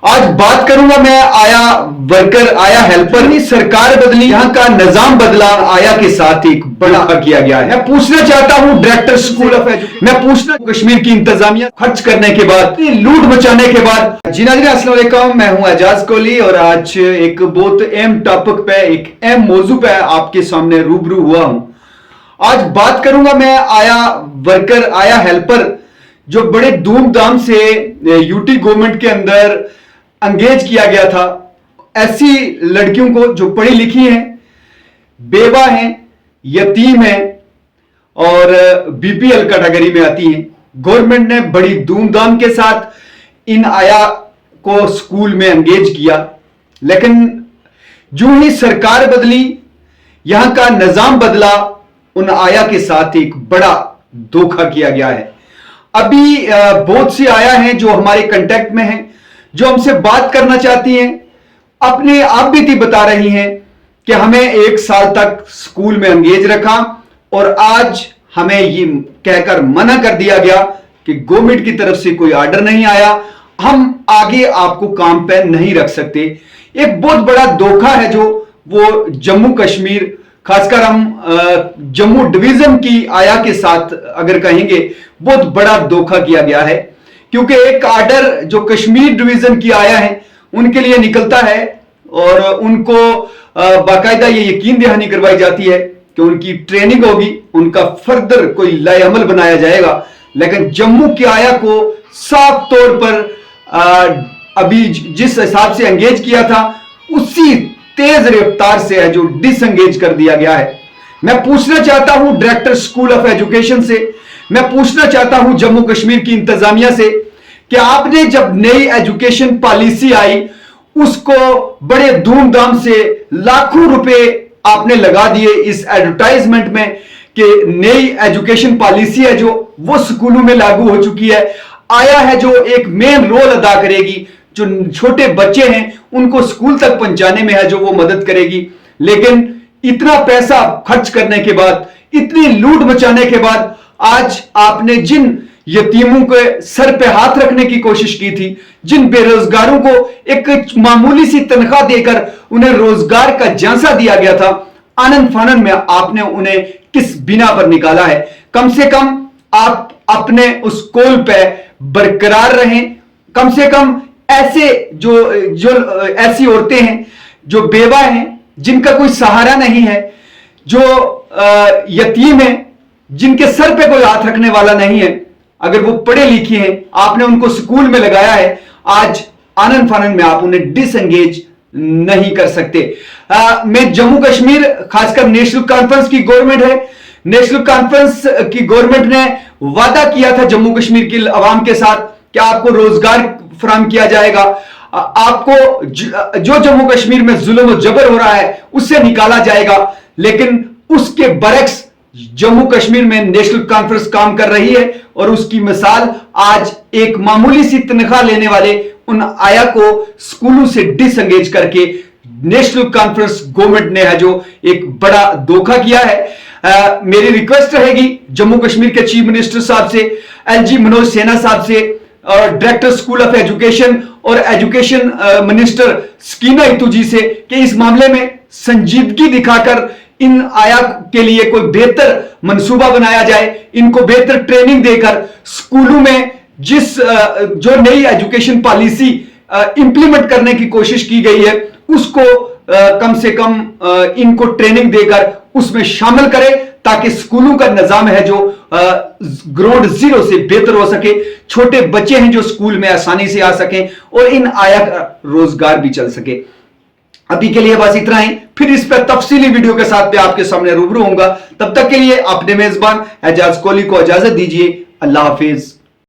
आज बात करूंगा मैं आया वर्कर, आया हेल्पर। नहीं, सरकार बदली, यहाँ का निजाम बदला, आया के साथ एक बड़ा किया गया है। मैं पूछना चाहता हूं डायरेक्टर स्कूल ऑफ एजुकेशन, मैं पूछना कश्मीर की इंतजामिया खर्च करने के बाद, लूट मचाने के बाद। जी नाज़रीन अस्सलाम वालेकुम, मैं हूं एजाज कोहली और आज एक बहुत अहम टॉपिक पे, एक अहम मौजू पे आपके सामने रूबरू हुआ हूं। आज बात करूंगा मैं आया वर्कर, आया हेल्पर, जो बड़े धूमधाम से यूटी गवर्नमेंट के अंदर एंगेज किया गया था। ऐसी लड़कियों को जो पढ़ी लिखी हैं, बेवा हैं, यतीम हैं और बीपीएल कैटेगरी में आती हैं। गवर्नमेंट ने बड़ी धूमधाम के साथ इन आया को स्कूल में एंगेज किया, लेकिन जो ही सरकार बदली, यहां का निजाम बदला, उन आया के साथ एक बड़ा धोखा किया गया है। अभी बहुत सी आया हैं जो हमारे कांटेक्ट में हैं, जो हमसे बात करना चाहती हैं, अपने आप बीती बता रही हैं कि हमें 1 साल तक स्कूल में एंगेज रखा और आज हमें ये कहकर मना कर दिया गया कि गवर्नमेंट की तरफ से कोई ऑर्डर नहीं आया, हम आगे आपको काम पे नहीं रख सकते। एक बहुत बड़ा धोखा है जो वो जम्मू कश्मीर, खासकर हम जम्मू डिवीजन की आया के साथ अगर कहेंगे, बहुत बड़ा धोखा किया गया है। क्योंकि एक ऑर्डर जो कश्मीर डिवीजन की आया है उनके लिए निकलता है और उनको बाकायदा ये यकीन दहानी करवाई जाती है कि उनकी ट्रेनिंग होगी, उनका फर्दर कोई लाएअमल बनाया जाएगा। लेकिन जम्मू की आया को साफ तौर पर अभी जिस हिसाब से एंगेज किया था, उसी तेज रफ्तार से है जो डिसएंगेज कर दिया गया है। मैं पूछना चाहता हूं डायरेक्टर स्कूल ऑफ एजुकेशन से, मैं पूछना चाहता हूं जम्मू कश्मीर की इंतजामिया से कि आपने जब नई एजुकेशन पॉलिसी आई, उसको बड़े धूमधाम से लाखों रुपए आपने लगा दिए इस एडवर्टाइजमेंट में कि नई एजुकेशन पॉलिसी है जो वो स्कूलों में लागू हो चुकी है, आया है जो एक मेन रोल अदा करेगी, जो छोटे बच्चे हैं उनको स्कूल तक पहुंचाने में है जो वो मदद करेगी। लेकिन इतना पैसा खर्च करने के बाद, इतनी लूट मचाने के बाद, आज आपने जिन यतीमों के सर पे हाथ रखने की कोशिश की थी, जिन बेरोजगारों को एक मामूली सी तनख्वाह देकर उन्हें रोजगार का झांसा दिया गया था, आनंद फानन में आपने उन्हें किस बिना पर निकाला है? कम से कम आप अपने उस कौल पे बरकरार रहें। कम से कम ऐसे जो ऐसी औरतें हैं जो बेवा हैं, जिनका कोई सहारा नहीं है, जो यतीम है, जिनके सर पे कोई हाथ रखने वाला नहीं है, अगर वो पढ़े लिखे हैं, आपने उनको स्कूल में लगाया है, आज आनंद फानन में आप उन्हें डिसएंगेज नहीं कर सकते। मैं जम्मू कश्मीर, खासकर नेशनल कॉन्फ्रेंस की गवर्नमेंट है, नेशनल कॉन्फ्रेंस की गवर्नमेंट ने वादा किया था जम्मू कश्मीर की आवाम के साथ कि आपको रोजगार फराहम किया जाएगा, आपको जो जम्मू कश्मीर में जुल्म और जबर हो रहा है उससे निकाला जाएगा। लेकिन उसके बरक्स जम्मू कश्मीर में नेशनल कॉन्फ्रेंस काम कर रही है और उसकी मिसाल आज एक मामूली सी तनख्वाह लेने वाले उन आया को स्कूलों से डिसएंगेज करके नेशनल कॉन्फ्रेंस गवर्नमेंट ने है जो एक बड़ा धोखा किया है। मेरी रिक्वेस्ट रहेगी जम्मू कश्मीर के चीफ मिनिस्टर साहब से, एलजी मनोज सिन्हा साहब से, और डायरेक्टर स्कूल ऑफ एजुकेशन और एजुकेशन मिनिस्टर स्कीना इतू से कि इस मामले में संजीदगी दिखाकर इन आया के लिए कोई बेहतर मंसूबा बनाया जाए, इनको बेहतर ट्रेनिंग देकर स्कूलों में जो नई एजुकेशन पॉलिसी इंप्लीमेंट करने की कोशिश की गई है उसको कम से कम इनको ट्रेनिंग देकर उसमें शामिल करें, ताकि स्कूलों का निजाम है जो ग्राउंड जीरो से बेहतर हो सके, छोटे बच्चे हैं जो स्कूल में आसानी से आ सकें और इन आया का रोजगार भी चल सके। अभी के लिए बस इतना ही, फिर इस पर तफसीली वीडियो के साथ मैं आपके सामने रूबरू होऊंगा। तब तक के लिए अपने मेजबान एजाज कोहली को इजाजत दीजिए। अल्लाह हाफिज।